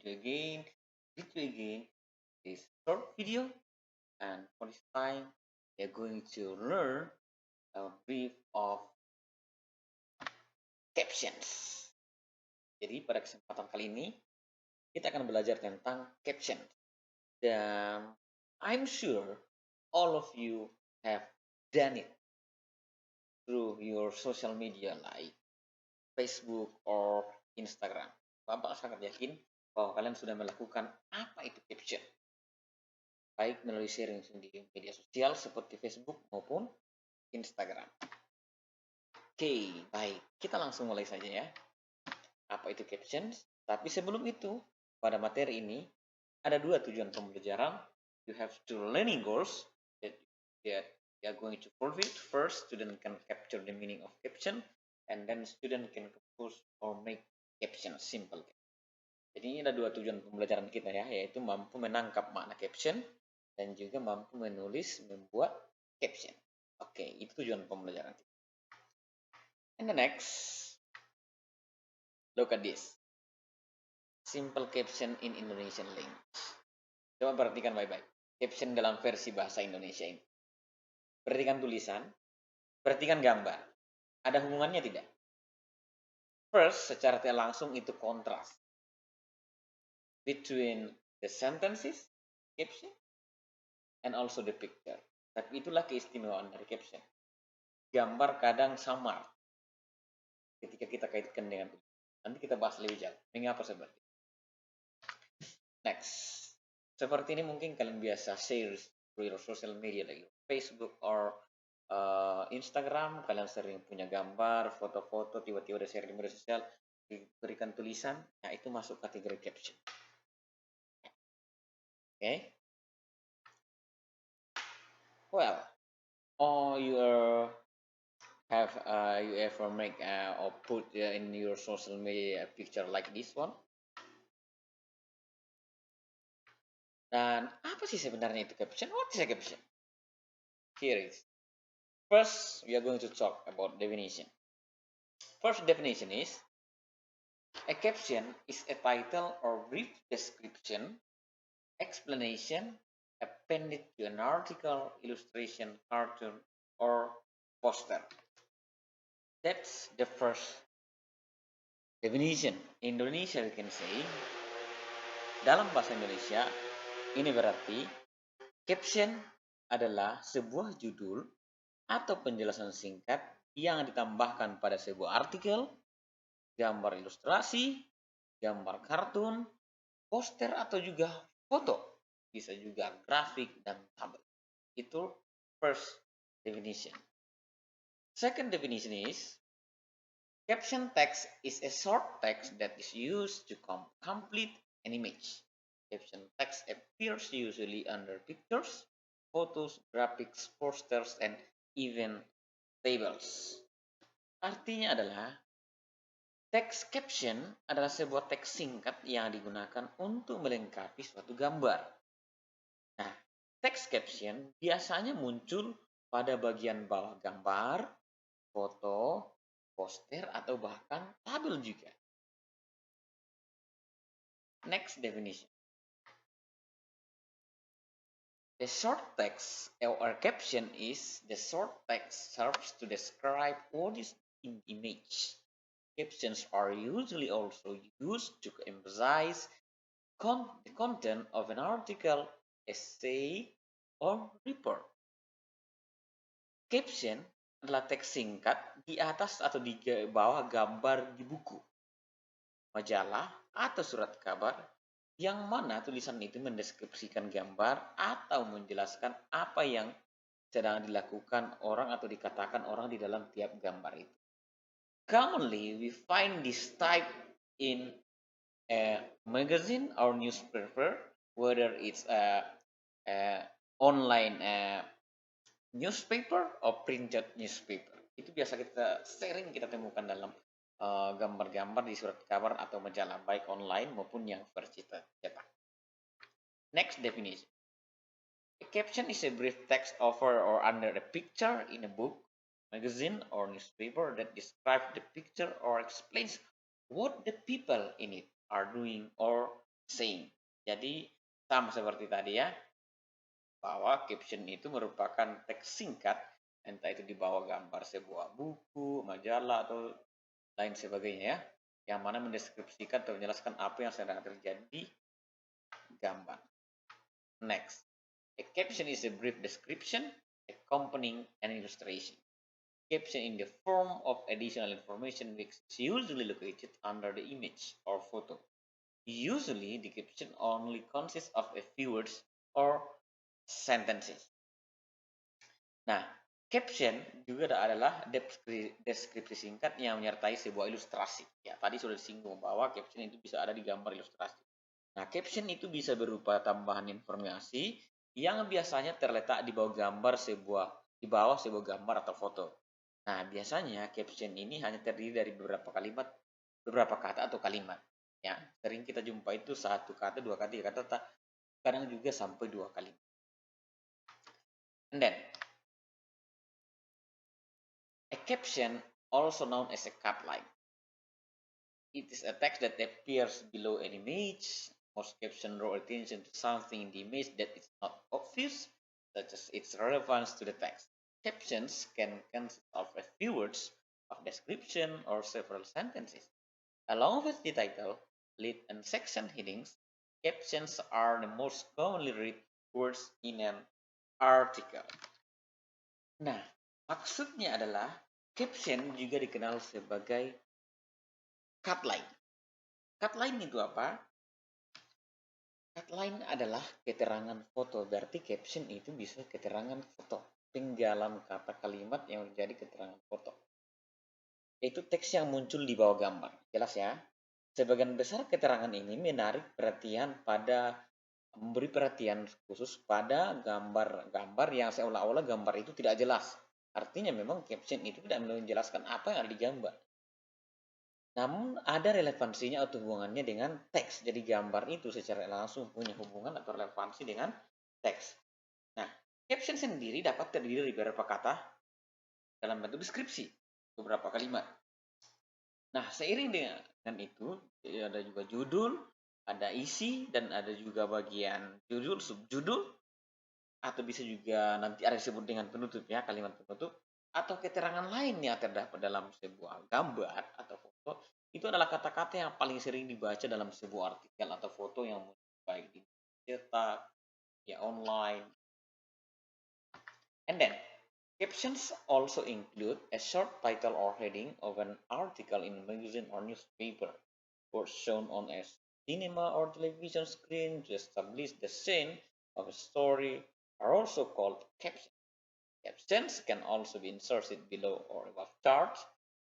again, with you again, this short video. And for this time, we are going to learn a brief of captions. Jadi pada kesempatan kali ini, kita akan belajar tentang caption. Dan I'm sure all of you have done it through your social media like Facebook or Instagram. Bapak sangat yakin bahwa kalian sudah melakukan apa itu caption. Baik melalui sharing di media sosial seperti Facebook maupun Instagram. Oke, baik. Kita langsung mulai saja ya. Apa itu captions? Tapi sebelum itu, pada materi ini, ada dua tujuan pembelajaran. You have two learning goals that you are going to fulfill. First, student can capture the meaning of caption, and then student can compose or make caption simple. Jadi ini ada dua tujuan pembelajaran kita ya, yaitu mampu menangkap makna caption dan juga mampu menulis, membuat caption. Oke, itu tujuan pembelajaran kita. And the next, look at this. Simple caption in Indonesian language. Coba perhatikan baik-baik. Caption dalam versi bahasa Indonesia ini. Perhatikan tulisan, perhatikan gambar. Ada hubungannya tidak? First, secara tidak langsung itu kontras between the sentences, caption, and also the picture. Tapi itulah keistimewaan dari caption. Gambar kadang samar ketika kita kaitkan dengan tulisan. Nanti kita bahas lebih jauh. Mengapa seperti itu? Next. Seperti ini mungkin kalian biasa share through your social media like Facebook or Instagram. Kalian sering punya gambar, foto-foto, tiba-tiba ada share di media sosial, diberikan tulisan. Nah, itu masuk kategori caption. Okay? Well, or you have you ever make or put in your social media a picture like this one? Dan apa sih sebenarnya itu caption? What is a caption? Here it is. First, we are going to talk about definition. First definition is, a caption is a title or brief description, explanation, appended to an article, illustration, cartoon, or poster. That's the first definition. In Indonesia, we can say, dalam bahasa Indonesia, ini berarti caption adalah sebuah judul atau penjelasan singkat yang ditambahkan pada sebuah artikel, gambar ilustrasi, gambar kartun, poster atau juga foto. Bisa juga grafik dan tabel. Itu first definition. Second definition is, caption text is a short text that is used to complete an image. Caption text appears usually under pictures, photos, graphics, posters, and even tables. Artinya adalah, teks caption adalah sebuah teks singkat yang digunakan untuk melengkapi suatu gambar. Nah, teks caption biasanya muncul pada bagian bawah gambar, foto, poster, atau bahkan tabel juga. Next definition. The short text or caption is the short text serves to describe what is in the image. Captions are usually also used to emphasize the content of an article, essay, or report. Caption adalah teks singkat di atas atau di bawah gambar di buku, majalah, atau surat kabar, yang mana tulisan itu mendeskripsikan gambar atau menjelaskan apa yang sedang dilakukan orang atau dikatakan orang di dalam tiap gambar itu. Commonly, we find this type in a magazine or newspaper, whether it's a online newspaper or printed newspaper. Itu biasa sering kita temukan dalam gambar-gambar di surat kabar atau majalah, baik online maupun yang versi cetak. Next definition. A caption is a brief text over or under a picture in a book, magazine, or newspaper that describes the picture or explains what the people in it are doing or saying. Jadi sama seperti tadi ya, bahwa caption itu merupakan teks singkat, entah itu di bawah gambar sebuah buku, majalah, atau lain sebagainya ya, yang mana mendeskripsikan atau menjelaskan apa yang sedang terjadi di gambar. Next, a caption is a brief description accompanying an illustration. Caption in the form of additional information which is usually located under the image or photo. Usually, the caption only consists of a few words or sentences. Nah, caption juga adalah deskripsi singkat yang menyertai sebuah ilustrasi. Ya, tadi sudah disinggung bahwa caption itu bisa ada di gambar ilustrasi. Nah, caption itu bisa berupa tambahan informasi yang biasanya terletak di bawah sebuah gambar atau foto. Nah, biasanya caption ini hanya terdiri dari beberapa kata atau kalimat. Ya, sering kita jumpa itu satu kata, dua kata, tiga kata, kadang juga sampai dua kalimat. And then, a caption, also known as a capline. It is a text that appears below an image. Most captions draw attention to something in the image that is not obvious, such as its relevance to the text. Captions can consist of a few words of description or several sentences. Along with the title, lead, and section headings, captions are the most commonly read words in an article. Nah, maksudnya adalah caption juga dikenal sebagai cutline. Cutline itu apa? Cutline adalah keterangan foto. Berarti caption itu bisa keterangan foto. Penggalan kata kalimat yang menjadi keterangan foto. Itu teks yang muncul di bawah gambar. Jelas ya? Sebagian besar keterangan ini memberi perhatian khusus pada gambar-gambar yang seolah-olah gambar itu tidak jelas. Artinya memang caption itu tidak menjelaskan apa yang ada di gambar. Namun ada relevansinya atau hubungannya dengan teks. Jadi gambar itu secara langsung punya hubungan atau relevansi dengan teks. Nah, caption sendiri dapat terdiri dari beberapa kata dalam bentuk deskripsi, beberapa kalimat. Nah, seiring dengan itu, ada juga judul, ada isi, dan ada juga bagian judul, subjudul, atau bisa juga nanti ada disebut dengan penutup ya, kalimat penutup, atau keterangan lain yang terdapat dalam sebuah gambar atau foto, itu adalah kata-kata yang paling sering dibaca dalam sebuah artikel atau foto yang baik di cetak, ya online. And then, captions also include a short title or heading of an article in a magazine or newspaper, or shown on a cinema or television screen to establish the scene of a story are also called captions. Captions can also be inserted below or above charts,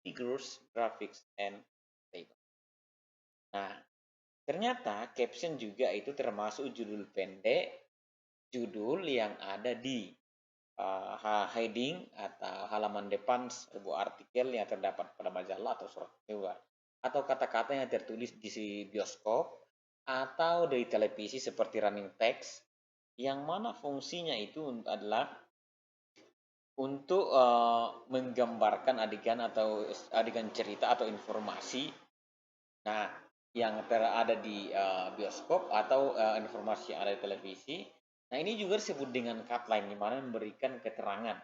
figures, graphics, and tables. Nah, ternyata caption juga itu termasuk judul pendek, judul yang ada di heading atau halaman depan sebuah artikel yang terdapat pada majalah atau surat kabar, atau kata-kata yang tertulis di bioskop atau dari televisi seperti running text, yang mana fungsinya itu adalah untuk menggambarkan adegan atau adegan cerita atau informasi, nah yang ada di bioskop atau informasi yang ada di televisi. Nah, ini juga disebut dengan cutline, di mana memberikan keterangan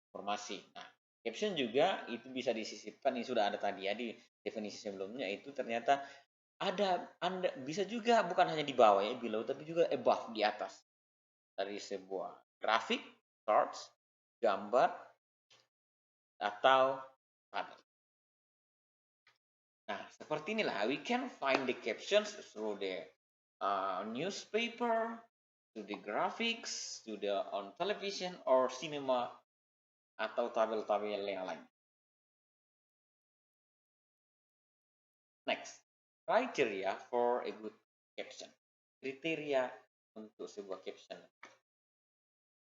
informasi. Nah, caption juga itu bisa disisipkan, ini sudah ada tadi ya di definisi sebelumnya, itu ternyata Anda bisa juga bukan hanya di bawah ya, below, tapi juga above, di atas dari sebuah grafik, charts, gambar, atau panel. Nah, seperti inilah we can find the captions through the newspaper, to the graphics, to the on television or cinema, atau tabel-tabel yang lain. Next, criteria for a good caption. Kriteria untuk sebuah caption.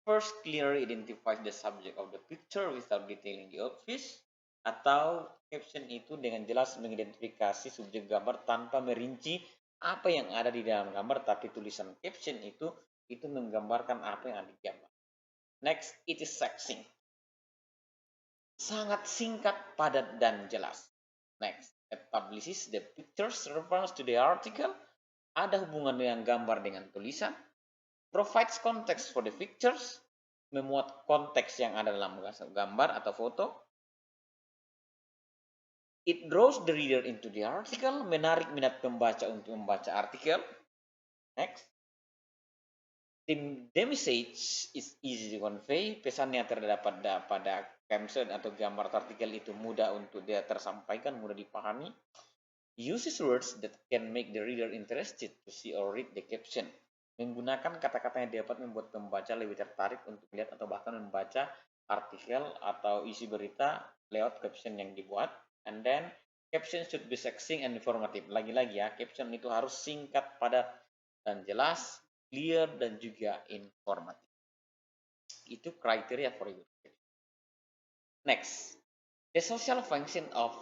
First, clearly identify the subject of the picture without detailing the obvious. Atau caption itu dengan jelas mengidentifikasi subjek gambar tanpa merinci apa yang ada di dalam gambar, tapi tulisan caption itu menggambarkan apa yang ada di gambar. Next, it is succinct. Sangat singkat, padat, dan jelas. Next, establishes the picture's reference to the article ada hubungan dengan gambar dengan tulisan, provides context for the pictures, memuat konteks yang ada dalam gambar atau foto, it draws the reader into the article, menarik minat pembaca untuk membaca artikel. Next. The message is easy to convey, pesan yang terdapat pada caption atau gambar artikel itu mudah untuk dia tersampaikan, mudah dipahami. Uses words that can make the reader interested to see or read the caption. Menggunakan kata-kata yang dapat membuat pembaca lebih tertarik untuk melihat atau bahkan membaca artikel atau isi berita lewat caption yang dibuat. And then caption should be succinct and informative. Lagi-lagi ya, caption itu harus singkat, padat, dan jelas, clear, dan juga informatif. Itu kriteria for you. Next, the social function of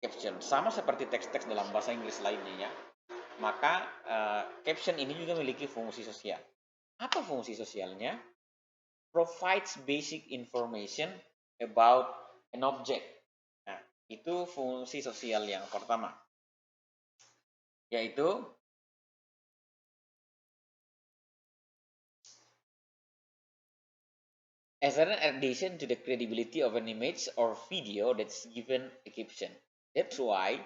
caption. Sama seperti teks-teks dalam bahasa Inggris lainnya ya. Maka caption ini juga memiliki fungsi sosial. Apa fungsi sosialnya? Provides basic information about an object. Nah, itu fungsi sosial yang pertama. Yaitu as an addition to the credibility of an image or video that's given a caption. That's why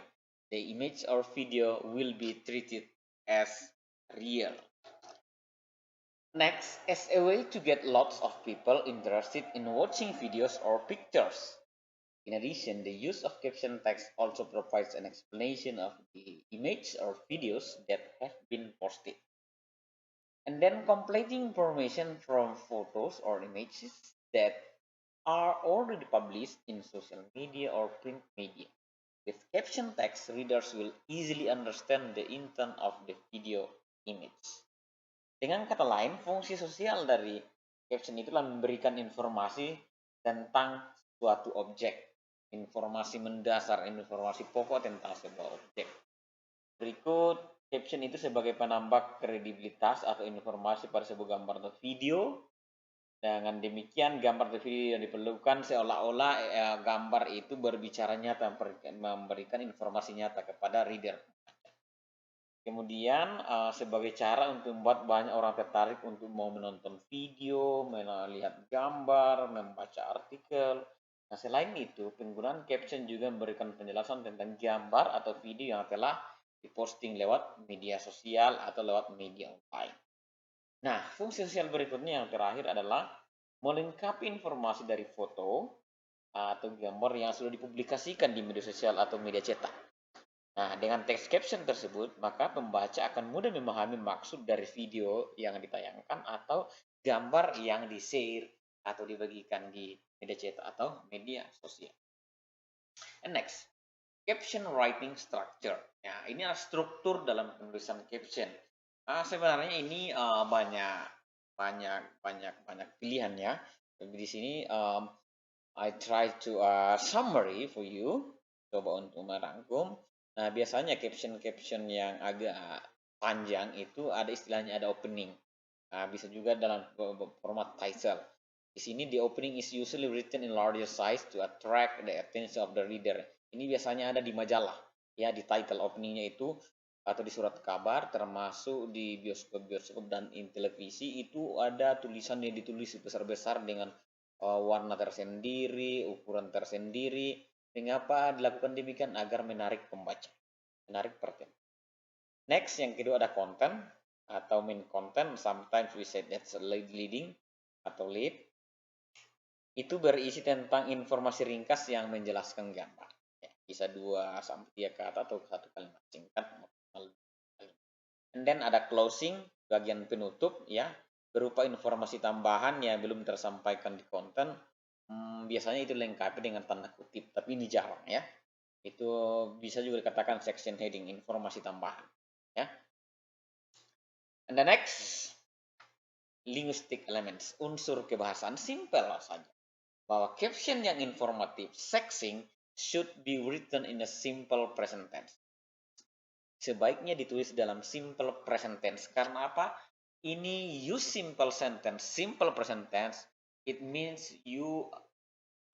the image or video will be treated as real. Next, as a way to get lots of people interested in watching videos or pictures. In addition, the use of caption text also provides an explanation of the image or videos that have been posted. And then completing information from photos or images that are already published in social media or print media. With caption text, readers will easily understand the intent of the video image. Dengan kata lain, fungsi sosial dari caption itulah memberikan informasi tentang suatu objek, informasi mendasar, informasi pokok tentang sebuah objek. Berikut, caption itu sebagai penambah kredibilitas atau informasi pada sebuah gambar atau video. Dengan demikian, gambar atau video yang diperlukan seolah-olah gambar itu berbicara nyata, memberikan informasi nyata kepada reader. Kemudian sebagai cara untuk membuat banyak orang tertarik untuk mau menonton video, melihat gambar, membaca artikel. Nah, selain itu, penggunaan caption juga memberikan penjelasan tentang gambar atau video yang telah diposting lewat media sosial atau lewat media online. Nah, fungsi sosial berikutnya yang terakhir adalah melengkapi informasi dari foto atau gambar yang sudah dipublikasikan di media sosial atau media cetak. Nah, dengan teks caption tersebut, maka pembaca akan mudah memahami maksud dari video yang ditayangkan atau gambar yang di-share atau dibagikan di media cetak atau media sosial. And next, caption writing structure. Ya, ini adalah struktur dalam penulisan caption. Sebenarnya ini banyak pilihan ya. Tapi di sini I try to summary for you. Coba untuk merangkum. Nah, biasanya caption-caption yang agak panjang itu ada istilahnya ada opening. Nah, bisa juga dalam format title. Di sini the opening is usually written in larger size to attract the attention of the reader. Ini biasanya ada di majalah, ya di title openingnya itu atau di surat kabar, termasuk di bioskop-bioskop dan in televisi itu ada tulisan yang ditulis besar-besar dengan warna tersendiri, ukuran tersendiri. Mengapa dilakukan demikian? Agar menarik pembaca, menarik perhatian. Next, yang kedua ada content atau main content. Sometimes we say that's leading atau lead. Itu berisi tentang informasi ringkas yang menjelaskan gambar. Ya, bisa 2-3 kata atau 1 kalimat singkat. And then ada closing, bagian penutup ya, berupa informasi tambahan yang belum tersampaikan di konten. Biasanya itu lengkapi dengan tanda kutip, tapi ini jarang ya. Itu bisa juga dikatakan section heading, informasi tambahan ya. And the next, linguistic elements, unsur kebahasaan, simple saja. Bahwa caption yang informatif, succinct, should be written in a simple present tense. Sebaiknya ditulis dalam simple present tense. Karena apa? Ini use simple sentence, simple present tense. It means you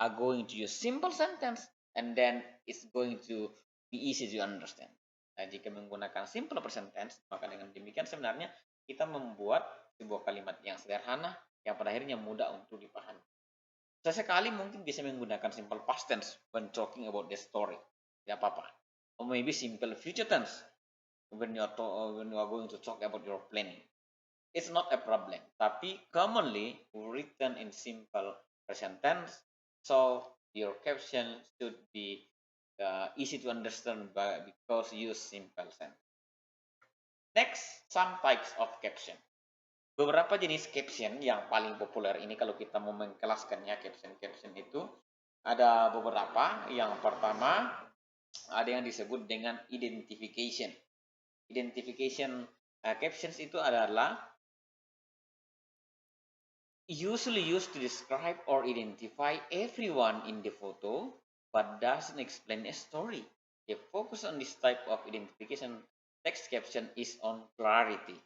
are going to use simple sentence and then it's going to be easy to understand. Nah, jika menggunakan simple present tense, maka dengan demikian sebenarnya kita membuat sebuah kalimat yang sederhana yang pada akhirnya mudah untuk dipahami. Sesekali mungkin bisa menggunakan simple past tense when talking about the story. Tidak apa-apa. Or maybe simple future tense when when you are going to talk about your planning. It's not a problem. Tapi commonly written in simple present tense, so your caption should be easy to understand because use simple sentence. Next, some types of caption. Beberapa jenis caption yang paling populer ini kalau kita mau mengkelaskannya caption-caption itu ada beberapa. Yang pertama ada yang disebut dengan identification. Identification captions itu adalah usually used to describe or identify everyone in the photo but doesn't explain a story. The focus on this type of identification text caption is on clarity.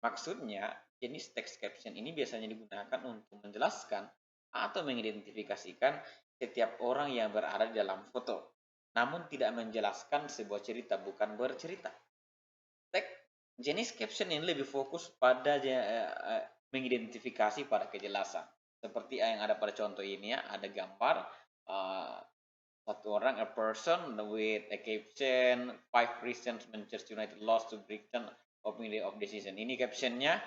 Maksudnya, jenis text caption ini biasanya digunakan untuk menjelaskan atau mengidentifikasikan setiap orang yang berada di dalam foto, namun tidak menjelaskan sebuah cerita, bukan bercerita. Jenis caption ini lebih fokus pada mengidentifikasi pada kejelasan. Seperti yang ada pada contoh ini ya, ada gambar satu orang, a person with a caption 5 reasons Manchester United lost to Brighton opening of the season. Ini captionnya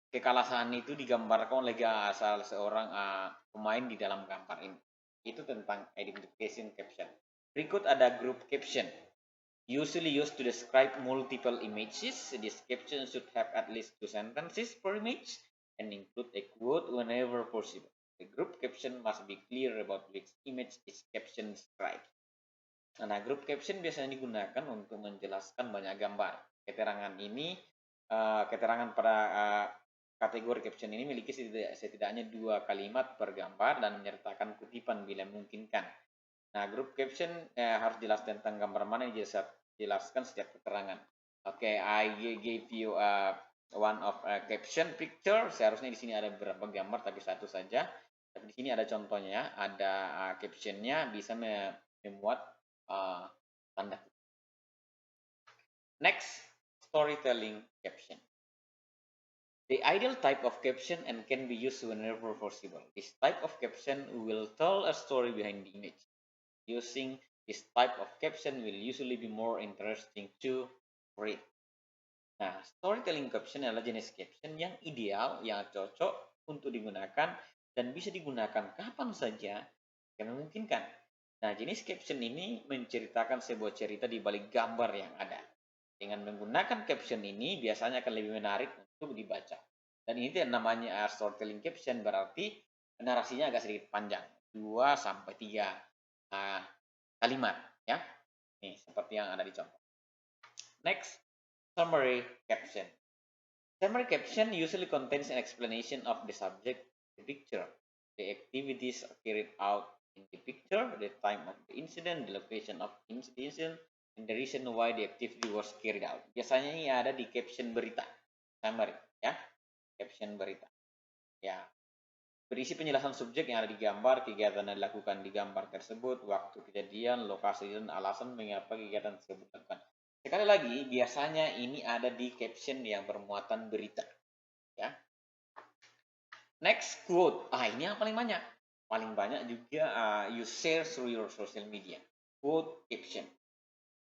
kekalahan itu digambarkan oleh salah seorang pemain di dalam gambar ini. Itu tentang identification caption. Berikut ada group caption. Usually used to describe multiple images, this caption should have at least 2 sentences per image and include a quote whenever possible. The group caption must be clear about which image is caption described. Nah, group caption biasanya digunakan untuk menjelaskan banyak gambar. Keterangan ini, keterangan pada kategori caption ini memiliki setidaknya 2 kalimat per gambar dan menyertakan kutipan bila memungkinkan. Nah, group caption harus jelas tentang gambar mana yang jelaskan setiap keterangan. Oke, I gave you one of caption picture. Seharusnya di sini ada beberapa gambar tapi satu saja. Tapi di sini ada contohnya, ada captionnya bisa memuat tanda. Next, storytelling caption. The ideal type of caption and can be used whenever possible. This type of caption will tell a story behind the image. Using this type of caption will usually be more interesting to read. Nah, storytelling caption adalah jenis caption yang ideal, yang cocok untuk digunakan dan bisa digunakan kapan saja yang memungkinkan. Nah, jenis caption ini menceritakan sebuah cerita di balik gambar yang ada. Dengan menggunakan caption ini biasanya akan lebih menarik untuk dibaca. Dan ini namanya storytelling caption, berarti narasinya agak sedikit panjang, 2 sampai 3 kalimat ya. Nih, seperti yang ada di contoh. Next, summary caption. Summary caption usually contains an explanation of the subject, the picture, the activities carried out in the picture, the time of the incident, the location of the incident, and the reason why the activity was carried out. Biasanya ini ada di caption berita, summary ya, caption berita. Ya, berisi penjelasan subjek yang ada di gambar, kegiatan yang dilakukan di gambar tersebut, waktu kejadian, lokasi, dan alasan mengapa kegiatan tersebut dilakukan. Sekali lagi, biasanya ini ada di caption yang bermuatan berita. Ya. Next, quote. Ini yang paling banyak. Paling banyak juga you share through your social media. Quote caption.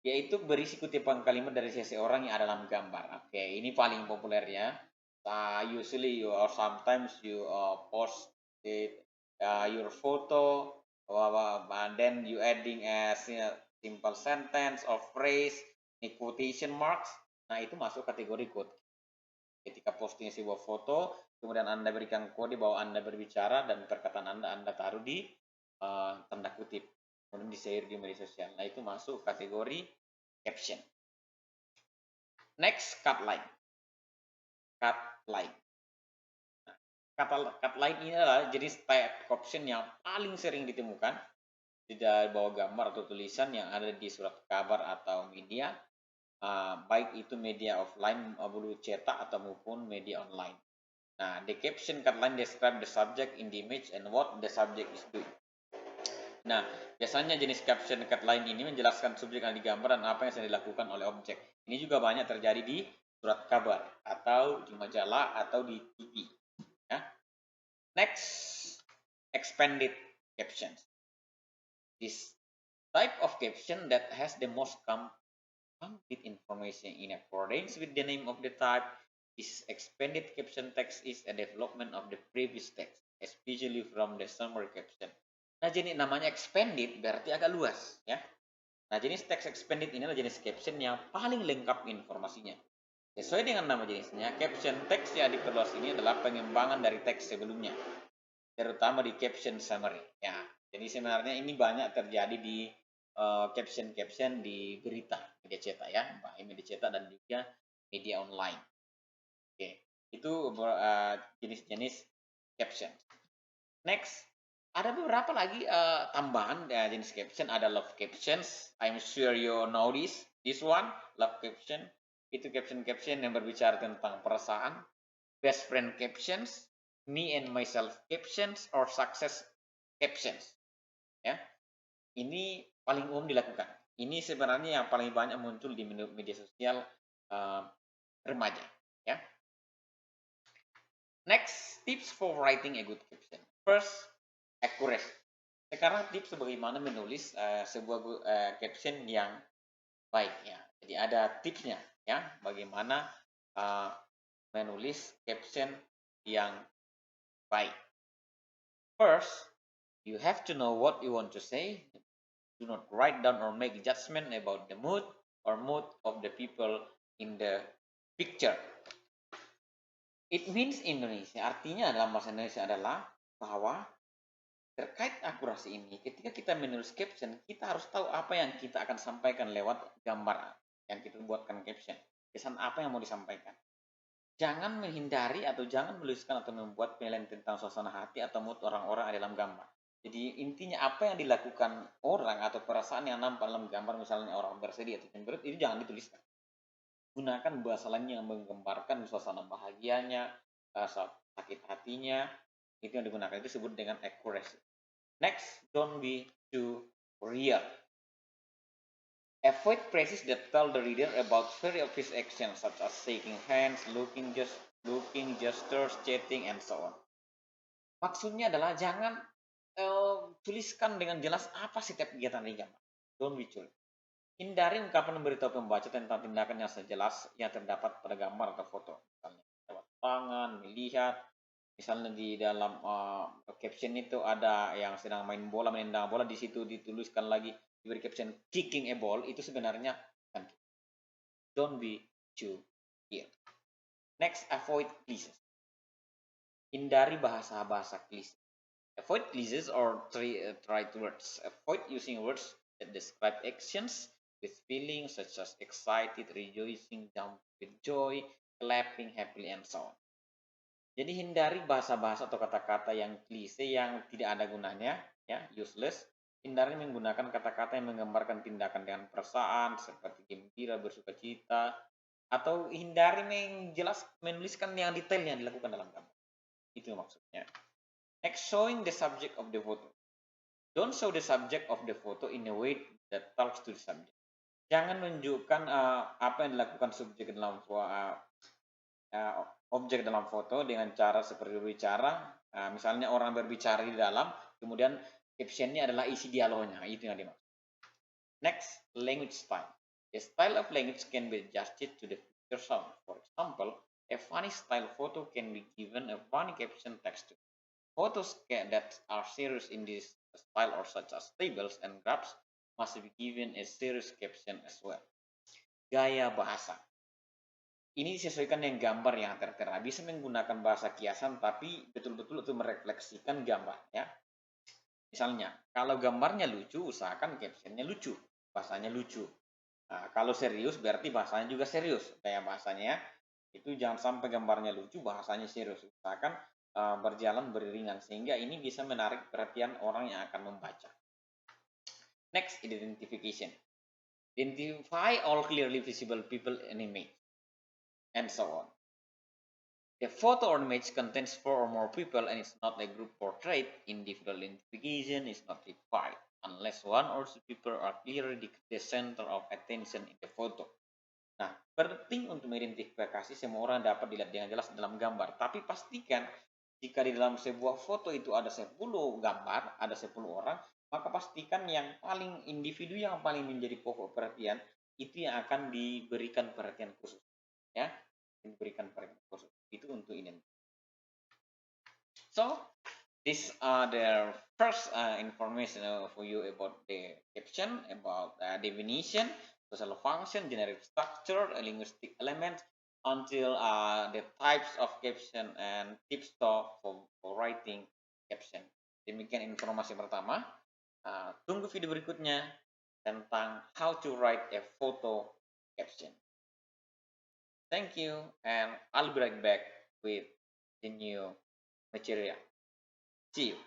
Yaitu berisi kutipan kalimat dari seseorang yang ada dalam gambar. Oke, ini paling populer ya. Usually you or sometimes you post it, your photo, and then you adding a simple sentence or phrase, quotation marks. Nah, itu masuk kategori quote. Ketika posting sebuah foto, kemudian Anda berikan kode bahwa Anda berbicara dan perkataan Anda taruh di tanda kutip, kemudian di-share di media sosial. Nah, itu masuk kategori caption. Next, cut line. Cut line. Cut line ini adalah jenis type caption yang paling sering ditemukan di bawah gambar atau tulisan yang ada di surat kabar atau media, baik itu media offline berupa cetak atau maupun media online. Nah, the caption cut line describe the subject in the image and what the subject is doing. Nah, biasanya jenis caption dekat lain ini menjelaskan subjek yang digambar dan apa yang sedang dilakukan oleh objek. Ini juga banyak terjadi di surat kabar atau di majalah atau di TV. Ya. Next, expanded captions. This type of caption that has the most complete information in accordance with the name of the type. This expanded caption text is a development of the previous text, especially from the summary caption. Nah, jenis namanya expanded berarti agak luas, ya. Nah, jenis teks expanded ini adalah jenis caption yang paling lengkap informasinya. Sesuai dengan nama jenisnya, caption teks yang diperluas ini adalah pengembangan dari teks sebelumnya, terutama di caption summary. Ya, jadi sebenarnya ini banyak terjadi di caption-caption di berita media cetak, ya, baik media cetak dan juga media online. Oke, itu jenis-jenis caption. Next, ada beberapa lagi tambahan jenis caption. Ada love captions. I'm sure you know this one, love caption. Itu caption-caption yang berbicara tentang perasaan. Best friend captions, me and myself captions, or success captions. Ya, ini paling umum dilakukan. Ini sebenarnya yang paling banyak muncul di media sosial remaja. Ya. Next, tips for writing a good caption. First, accuracy. Sekarang tips bagaimana menulis sebuah caption yang baik, ya. Jadi ada tipsnya, ya, bagaimana menulis caption yang baik. First, you have to know what you want to say. Do not write down or make judgment about the mood or mood of the people in the picture. It means Indonesia, artinya dalam bahasa Indonesia adalah bahwa terkait akurasi ini, ketika kita menulis caption, kita harus tahu apa yang kita akan sampaikan lewat gambar yang kita buatkan caption. Pesan apa yang mau disampaikan. Jangan menghindari atau jangan menuliskan atau membuat penilaian tentang suasana hati atau mood orang-orang dalam gambar. Jadi intinya apa yang dilakukan orang atau perasaan yang nampak dalam gambar, misalnya orang bersedih atau cemberut, itu jangan dituliskan. Gunakan bahasa lain yang menggambarkan suasana bahagianya, sakit hatinya, itu yang digunakan, itu disebut dengan accuracy. Next, don't be too real. Avoid phrases that tell the reader about very obvious actions such as shaking hands, looking, gestures, chatting, and so on. Maksudnya adalah jangan tuliskan dengan jelas apa setiap kegiatan di gambar. Don't be too real. Hindari ungkapan memberitahu pembaca tentang tindakan yang sejelas yang terdapat pada gambar atau foto. Misalnya lewat tangan, melihat, misalnya di dalam caption itu ada yang sedang main bola, menendang bola, di situ dituliskan lagi, diberi caption kicking a ball, itu sebenarnya kan. Don't be too here. Next, avoid cliches. Hindari bahasa-bahasa klise. Avoid cliches or trite words. Avoid using words that describe actions with feelings such as excited, rejoicing, jump with joy, clapping happily, and so on. Jadi hindari bahasa-bahasa atau kata-kata yang klise yang tidak ada gunanya, ya, useless. Hindari menggunakan kata-kata yang menggambarkan tindakan dengan perasaan seperti gembira, bersuka cita, atau hindari menuliskan yang detail yang dilakukan dalam gambar. Itu maksudnya. Next, showing the subject of the photo. Don't show the subject of the photo in a way that talks to the subject. Jangan menunjukkan apa yang dilakukan subjek dalam objek dalam foto dengan cara seperti berbicara. Misalnya orang berbicara di dalam, kemudian captionnya adalah isi dialognya. Itu yang dimaksud. Next, language style. The style of language can be adjusted to the picture sound. For example, a funny style photo can be given a funny caption text. Photos that are serious in this style or such as tables and graphs must be given a serious caption as well. Gaya bahasa. Ini disesuaikan dengan gambar yang tertera. Bisa menggunakan bahasa kiasan tapi betul-betul itu merefleksikan gambar, ya. Misalnya, kalau gambarnya lucu, usahakan captionnya lucu, bahasanya lucu. Nah, kalau serius berarti bahasanya juga serius. Kayak bahasanya itu jangan sampai gambarnya lucu, bahasanya serius. Usahakan berjalan beriringan sehingga ini bisa menarik perhatian orang yang akan membaca. Next, identification. Identify all clearly visible people and image, and so on. The photo or image contains 4 or more people and it's not a group portrait. Individual identification is not required. unless one or two people are clearly the center of attention in the photo. Nah, penting untuk mengidentifikasi semua orang dapat dilihat dengan jelas dalam gambar. Tapi pastikan jika di dalam sebuah foto itu ada 10 gambar, ada 10 orang, maka pastikan yang paling individu yang paling menjadi pokok perhatian itu yang akan diberikan perhatian khusus. Ya, diberikan perhatian khusus. Itu untuk ini. So, these are the first information for you about the caption, about definition, social function, generic structure, linguistic element, until the types of caption and tips for writing caption. Demikian informasi pertama. Tunggu video berikutnya tentang how to write a photo caption. Thank you, and I'll be right back with the new material. See you.